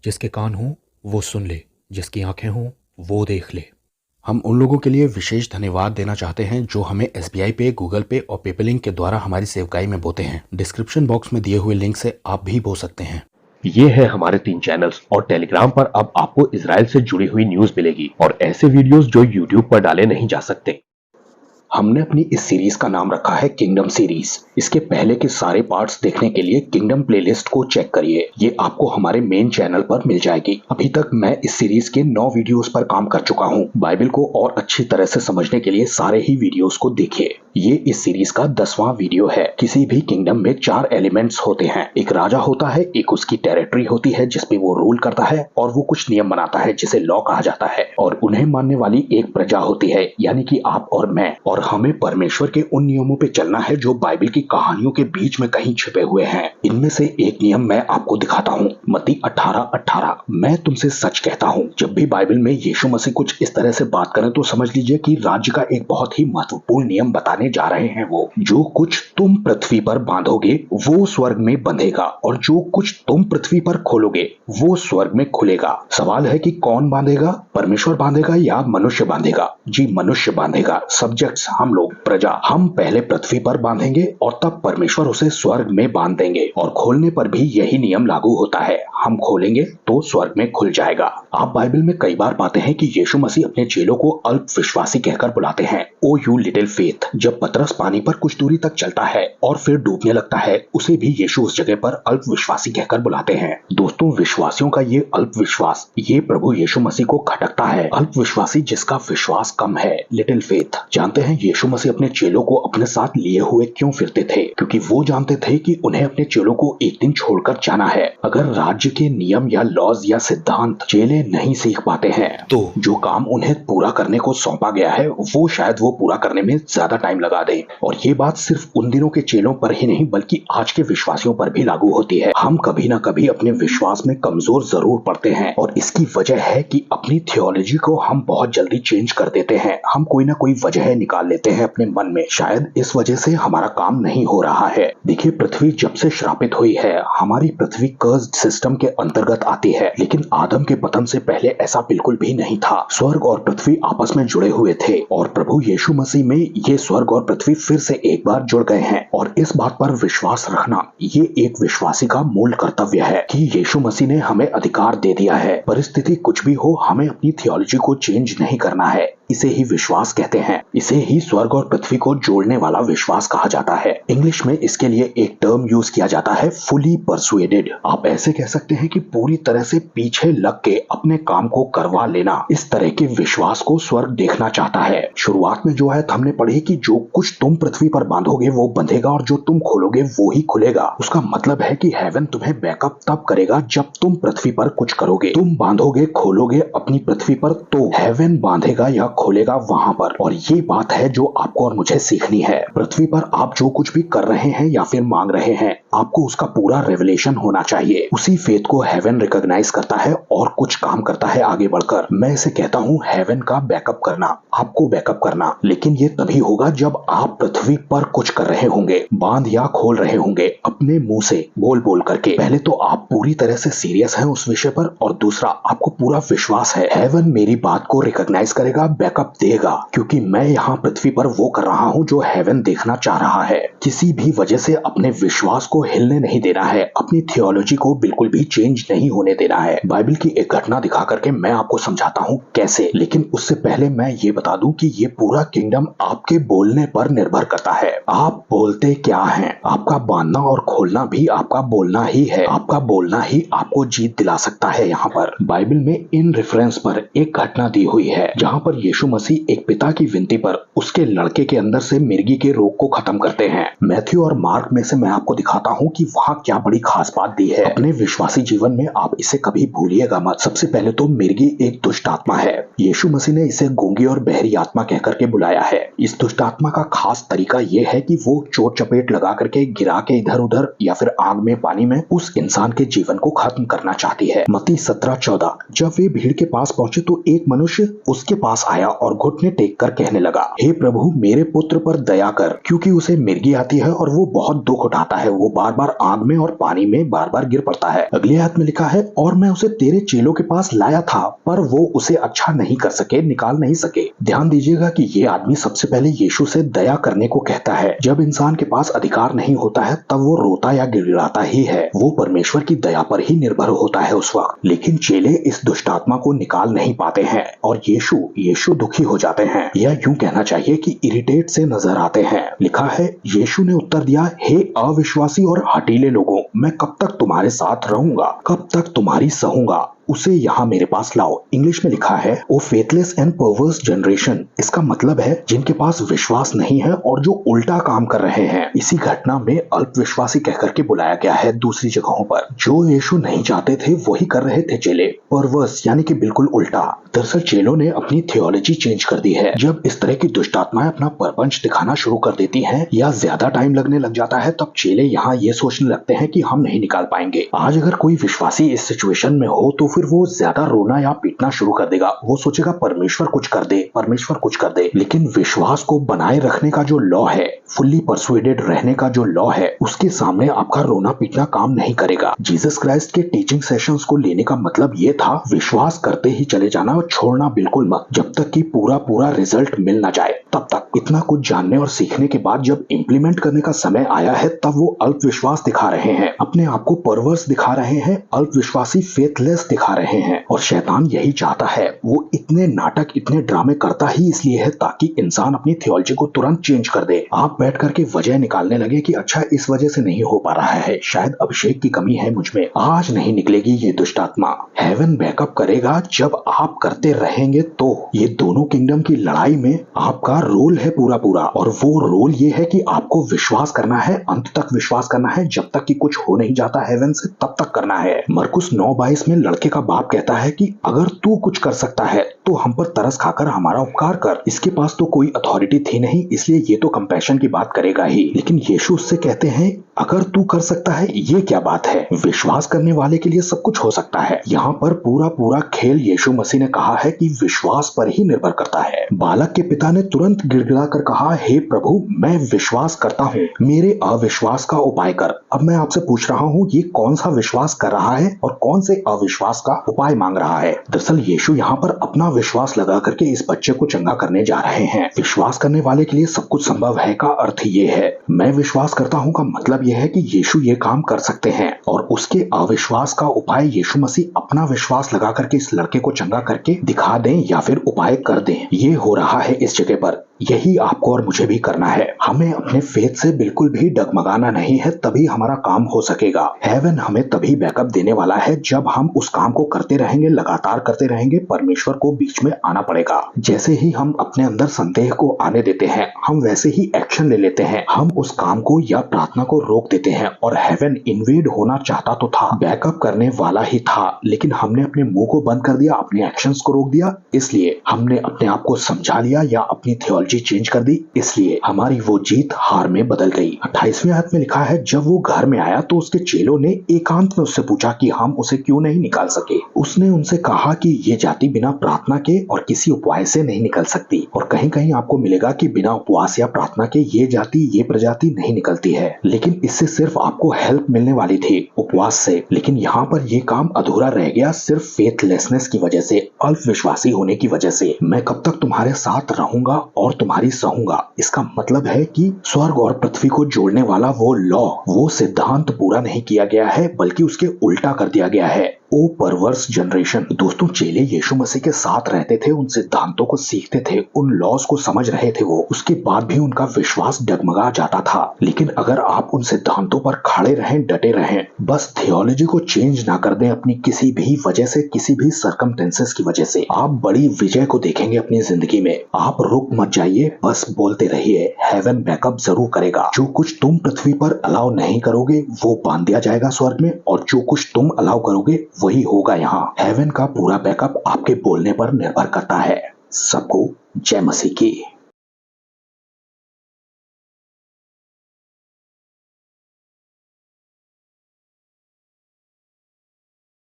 जिसके कान हों वो सुन ले, जिसकी आंखें हों वो देख ले। हम उन लोगों के लिए विशेष धन्यवाद देना चाहते हैं जो हमें एसबीआई पे, गूगल पे और पेपलिंक के द्वारा हमारी सेवकाई में बोते हैं। डिस्क्रिप्शन बॉक्स में दिए हुए लिंक से आप भी बो सकते हैं। ये है हमारे 3 चैनल्स और टेलीग्राम पर अब आपको इजराइल से जुड़ी हुई न्यूज मिलेगी और ऐसे वीडियोस जो यूट्यूब पर डाले नहीं जा सकते। हमने अपनी इस सीरीज का नाम रखा है किंगडम सीरीज। इसके पहले के सारे पार्ट्स देखने के लिए किंगडम प्लेलिस्ट को चेक करिए, ये आपको हमारे मेन चैनल पर मिल जाएगी। अभी तक मैं इस सीरीज के 9 वीडियोस पर काम कर चुका हूँ। बाइबल को और अच्छी तरह से समझने के लिए सारे ही वीडियोस को देखिए। ये इस सीरीज का 10वां वीडियो है। किसी भी किंगडम में 4 एलिमेंट्स होते हैं। एक राजा होता है, एक उसकी टेरिटरी होती है जिसपे वो रूल करता है और वो कुछ नियम बनाता है जिसे लॉ कहा जाता है, और उन्हें मानने वाली एक प्रजा होती है, यानी कि आप और मैं। और हमें परमेश्वर के उन नियमों पे चलना है जो बाइबल की कहानियों के बीच में कहीं छिपे हुए हैं। इनमें से एक नियम मैं आपको दिखाता हूँ। मत्ती 18:18, मैं तुमसे सच कहता हूँ। जब भी बाइबल में यीशु मसीह कुछ इस तरह से बात करें तो समझ लीजिए कि राज्य का एक बहुत ही महत्वपूर्ण नियम बताने जा रहे हैं वो। जो कुछ तुम पृथ्वी पर बांधोगे वो स्वर्ग में बंधेगा, और जो कुछ तुम पृथ्वी पर खोलोगे वो स्वर्ग में खुलेगा। सवाल है कि कौन बांधेगा? परमेश्वर बांधेगा या मनुष्य बांधेगा? जी, मनुष्य बांधेगा। सब्जेक्ट्स हम लोग, प्रजा। हम पहले पृथ्वी पर बांधेंगे और तब परमेश्वर उसे स्वर्ग में बांध देंगे, और खोलने पर भी यही नियम लागू होता है। हम खोलेंगे तो स्वर्ग में खुल जाएगा। आप बाइबल में कई बार पाते हैं कि यीशु मसीह अपने चेलों को अल्प विश्वासी कहकर बुलाते हैं, ओ यू लिटिल फेथ। जब पतरस पानी पर कुछ दूरी तक चलता है और फिर डूबने लगता है, उसे भी यीशु उस जगह पर अल्प विश्वासी कहकर बुलाते हैं। दोस्तों, विश्वासियों का ये अल्प विश्वास, ये प्रभु यीशु मसीह को खटकता है। अल्प विश्वासी जिसका विश्वास कम है, लिटिल फेथ। जानते हैं यीशु मसीह अपने चेलों को अपने साथ लिए हुए क्यों फिरते थे? क्योंकि वो जानते थे कि उन्हें अपने चेलों को एक दिन छोड़कर जाना है। अगर राज्य के नियम या लॉज या सिद्धांत चेले नहीं सीख पाते हैं तो जो काम उन्हें पूरा करने को सौंपा गया है वो शायद वो पूरा करने में ज्यादा टाइम लगा दे। और ये बात सिर्फ उन दिनों के चेलों पर ही नहीं बल्कि आज के विश्वासियों पर भी लागू होती है। हम कभी ना कभी अपने विश्वास में कमजोर जरूर पड़ते हैं, और इसकी वजह है कि अपनी थियोलॉजी को हम बहुत जल्दी चेंज कर देते हैं। हम कोई ना कोई वजह निकाल लेते हैं अपने मन में। शायद इस वजह से हमारा काम नहीं हो रहा है। देखिए, पृथ्वी जब से श्रापित हुई है, हमारी पृथ्वी कर्स्ड सिस्टम के अंतर्गत आती है, लेकिन आदम के पतन से पहले ऐसा बिल्कुल भी नहीं था। स्वर्ग और पृथ्वी आपस में जुड़े हुए थे, और प्रभु यीशु मसीह में ये स्वर्ग और पृथ्वी फिर से एक बार जुड़ गए हैं। और इस बात पर विश्वास रखना ये एक विश्वासी का मूल कर्तव्य है कि यीशु मसीह ने हमें अधिकार दे दिया है। परिस्थिति कुछ भी हो, हमें अपनी थियोलॉजी को चेंज नहीं करना है। इसे ही विश्वास कहते हैं। इसे ही स्वर्ग और पृथ्वी को जोड़ने वाला विश्वास कहा जाता है। इंग्लिश में इसके लिए एक टर्म यूज किया जाता है, फुली परसुएडेड। आप ऐसे कह सकते हैं कि पूरी तरह से पीछे लग के अपने काम को करवा लेना। इस तरह के विश्वास को स्वर्ग देखना चाहता है। शुरुआत में जो है हमने पढ़ी कि जो कुछ तुम पृथ्वी पर बांधोगे वो बंधेगा, और जो तुम खोलोगे वो ही खुलेगा। उसका मतलब है कि हेवन तुम्हें बैकअप तब करेगा जब तुम पृथ्वी पर कुछ करोगे। तुम बांधोगे, खोलोगे अपनी पृथ्वी पर, तो हेवन बांधेगा या खोलेगा वहां पर। और ये बात है जो आपको और मुझे सीखनी है। पृथ्वी पर आप जो कुछ भी कर रहे हैं या फिर मांग रहे हैं, आपको उसका पूरा रेवलेशन होना चाहिए। उसी फेथ को हेवन रिकॉग्नाइज करता है और कुछ काम करता है आगे बढ़कर। मैं इसे कहता हूँ हेवन का बैकअप करना, आपको बैकअप करना। लेकिन ये तभी होगा जब आप पृथ्वी पर कुछ कर रहे होंगे, बांध या खोल रहे होंगे अपने मुंह से बोल बोल करके। पहले तो आप पूरी तरह से सीरियस हैं उस विषय पर, और दूसरा आपको पूरा विश्वास है हेवन मेरी बात को रिकॉग्नाइज करेगा, बैकअप देगा, क्योंकि मैं यहाँ पृथ्वी पर वो कर रहा हूँ जो हेवन देखना चाह रहा है। किसी भी वजह से अपने विश्वास को हिलने नहीं देना है, अपनी थियोलॉजी को बिल्कुल भी चेंज नहीं होने देना है। बाइबल की एक घटना दिखा करके मैं आपको समझाता हूँ कैसे। लेकिन उससे पहले मैं ये बता दूं कि ये पूरा किंगडम आपके बोलने पर निर्भर करता है। आप बोलते क्या हैं? आपका बांधना और खोलना भी आपका बोलना ही है। आपका बोलना ही आपको जीत दिला सकता है। यहाँ पर बाइबल में इन रेफरेंस पर एक घटना दी हुई है जहाँ पर यीशु मसीह एक पिता की विनती पर उसके लड़के के अंदर से मिर्गी के रोग को खत्म करते हैं। मैथ्यू और मार्क में से मैं आपको दिखाता हूँ कि वहाँ क्या बड़ी खास बात दी है। अपने विश्वासी जीवन में आप इसे कभी भूलिएगा मत। सबसे पहले तो मिर्गी एक दुष्ट आत्मा है। यीशु मसीह ने इसे गूंगी और बहरी आत्मा कहकर के बुलाया है। इस दुष्ट आत्मा का खास तरीका यह है कि वो चोट चपेट लगा करके गिरा के इधर उधर या फिर आग में पानी में उस इंसान के जीवन को खत्म करना चाहती है। मत्ती 17:14, जब वे भीड़ के पास पहुंचे तो एक मनुष्य उसके पास आया आया और घुटने टेक कर कहने लगा, हे प्रभु मेरे पुत्र पर दया कर, क्योंकि उसे मिर्गी आती है और वो बहुत दुख उठाता है। वो बार बार आग में और पानी में बार बार गिर पड़ता है। अगले आयत में लिखा है, और मैं उसे तेरे चेलों के पास लाया था, पर वो उसे अच्छा नहीं कर सके, निकाल नहीं सके। ध्यान दीजिएगा कि ये आदमी सबसे पहले यीशु से दया करने को कहता है। जब इंसान के पास अधिकार नहीं होता है तब वो रोता या गिड़गिड़ाता ही है। वो परमेश्वर की दया पर ही निर्भर होता है उस वक्त। लेकिन चेले इस दुष्ट आत्मा को निकाल नहीं पाते हैं और यीशु दुखी हो जाते हैं, या यूं कहना चाहिए कि इरिटेट से नजर आते हैं। लिखा है, यीशु ने उत्तर दिया, हे अविश्वासी और हठीले लोगों, मैं कब तक तुम्हारे साथ रहूंगा, कब तक तुम्हारी सहूंगा, उसे यहाँ मेरे पास लाओ। इंग्लिश में लिखा है, ओ फेथलेस एंड परवर्स जनरेशन। इसका मतलब है जिनके पास विश्वास नहीं है और जो उल्टा काम कर रहे हैं। इसी घटना में अल्पविश्वासी कहकर के बुलाया गया है दूसरी जगहों पर। जो यीशु नहीं चाहते थे वही कर रहे थे चेले, परवर्स यानी कि बिल्कुल उल्टा। दरअसल चेलों ने अपनी थियोलॉजी चेंज कर दी है। जब इस तरह की दुष्ट आत्माएं अपना परपंच दिखाना शुरू कर देती हैं या ज्यादा टाइम लगने लग जाता है, तब चेले यहाँ ये सोचने लगते हैं कि हम नहीं निकाल पाएंगे। आज अगर कोई विश्वासी इस सिचुएशन में हो तो फिर वो ज्यादा रोना या पीटना शुरू कर देगा। वो सोचेगा परमेश्वर कुछ कर दे, परमेश्वर कुछ कर दे। लेकिन विश्वास को बनाए रखने का जो लॉ है, फुल्ली परसुएडेड रहने का जो लॉ है, उसके सामने आपका रोना पीटना काम नहीं करेगा। जीसस क्राइस्ट के टीचिंग सेशंस को लेने का मतलब ये था, विश्वास करते ही चले जाना और छोड़ना बिल्कुल मत, जब तक कि पूरा रिजल्ट मिल ना जाए तब तक। इतना कुछ जानने और सीखने के बाद जब इम्प्लीमेंट करने का समय आया है तब वो अल्प विश्वास दिखा रहे हैं, अपने आप को परवर्स दिखा रहे हैं, अल्प विश्वासी फेथलेस दिखा रहे हैं। और शैतान यही चाहता है। वो इतने नाटक, इतने ड्रामे करता ही इसलिए है ताकि इंसान अपनी थियोलॉजी को तुरंत चेंज कर दे। आप बैठ करके वजह निकालने लगे कि अच्छा इस वजह से नहीं हो पा रहा है, शायद अभिषेक की कमी है मुझ में, आज नहीं निकलेगी ये दुष्ट आत्मा। हेवन बैकअप करेगा जब आप करते रहेंगे। तो ये दोनों किंगडम की लड़ाई में आपका रोल है पूरा, और वो रोल ये है कि आपको विश्वास करना है, अंत तक विश्वास करना है, जब तक कि कुछ हो नहीं जाता हेवन से तब तक करना है। मरकुस 9:22 में लड़के का बाप कहता है कि अगर तू कुछ कर सकता है तो हम पर तरस खाकर हमारा उपकार कर। इसके पास तो कोई अथॉरिटी थी नहीं, इसलिए ये तो कंपैशन की बात करेगा ही। लेकिन यीशु उससे कहते हैं, अगर तू कर सकता है, ये क्या बात है, विश्वास करने वाले के लिए सब कुछ हो सकता है। यहाँ पर पूरा खेल यीशु मसीह ने कहा है कि विश्वास पर ही निर्भर करता है। बालक के पिता ने तुरंत गिड़गिड़ा कर कहा, हे प्रभु मैं विश्वास करता हूँ, मेरे अविश्वास का उपाय कर। अब मैं आपसे पूछ रहा हूँ, ये कौन सा विश्वास कर रहा है और कौन से अविश्वास का उपाय मांग रहा है? दरअसल यीशु यहाँ पर अपना विश्वास लगा करके इस बच्चे को चंगा करने जा रहे हैं। विश्वास करने वाले के लिए सब कुछ संभव है का अर्थ ये है, मैं विश्वास करता हूँ का मतलब यह है कि यीशु ये काम कर सकते हैं, और उसके अविश्वास का उपाय यीशु मसीह अपना विश्वास लगा करके इस लड़के को चंगा करके दिखा दें या फिर उपाय कर दें। ये हो रहा है इस जगह पर। यही आपको और मुझे भी करना है। हमें अपने फेथ से बिल्कुल भी डगमगाना नहीं है, तभी हमारा काम हो सकेगा। हेवन हमें तभी बैकअप देने वाला है जब हम उस काम को करते रहेंगे, लगातार करते रहेंगे। परमेश्वर को बीच में आना पड़ेगा। जैसे ही हम अपने अंदर संदेह को आने देते हैं, हम वैसे ही एक्शन ले लेते हैं। हम उस काम को या प्रार्थना को रोक देते हैं। और हेवन इन्वेड होना चाहता तो था, बैकअप करने वाला ही था, लेकिन हमने अपने मुंह को बंद कर दिया, अपने एक्शंस को रोक दिया। इसलिए हमने अपने आप को समझा लिया या अपनी थियोलॉजी चेंज कर दी, इसलिए हमारी वो जीत हार में बदल गई। 28वें आयत में लिखा है, जब वो घर में आया तो उसके चेलों ने एकांत में उससे पूछा कि हम उसे क्यों नहीं निकाल सके। उसने उनसे कहा कि ये जाति बिना प्रार्थना के और किसी उपाय से नहीं निकल सकती। और कहीं कहीं आपको मिलेगा कि बिना उपवास या प्रार्थना के ये जाति, ये प्रजाति नहीं निकलती है। लेकिन इससे सिर्फ आपको हेल्प मिलने वाली थी उपवास से। लेकिन यहाँ पर ये काम अधूरा रह गया सिर्फ फेथलेसनेस की वजह से, अल्प विश्वासी होने की वजह से। मैं कब तक तुम्हारे साथ रहूंगा और तुम्हारी सहूंगा, इसका मतलब है कि स्वर्ग और पृथ्वी को जोड़ने वाला वो लॉ, वो सिद्धांत पूरा नहीं किया गया है, बल्कि उसके उल्टा कर दिया गया है। ओ परवर्स जनरेशन। दोस्तों, चेले यीशु मसीह के साथ रहते थे, उन सिद्धांतों को सीखते थे, उन लॉज को समझ रहे थे वो, उसके बाद भी उनका विश्वास डगमगा जाता था। लेकिन अगर आप उन सिद्धांतों पर खड़े रहें, डटे रहें, बस थियोलॉजी को चेंज ना कर दें अपनी किसी भी वजह से, किसी भी सर्कमटेंसेस की वजह से, आप बड़ी विजय को देखेंगे अपनी जिंदगी में। आप रुक मत जाइए, बस बोलते रहिए, हेवन बैकअप जरूर करेगा। जो कुछ तुम पृथ्वी पर अलाउ नहीं करोगे वो बांध दिया जाएगा स्वर्ग में, और जो कुछ तुम अलाउ करोगे वही होगा यहाँ। हेवन का पूरा बैकअप आपके बोलने पर निर्भर करता है। सबको जय मसीह की।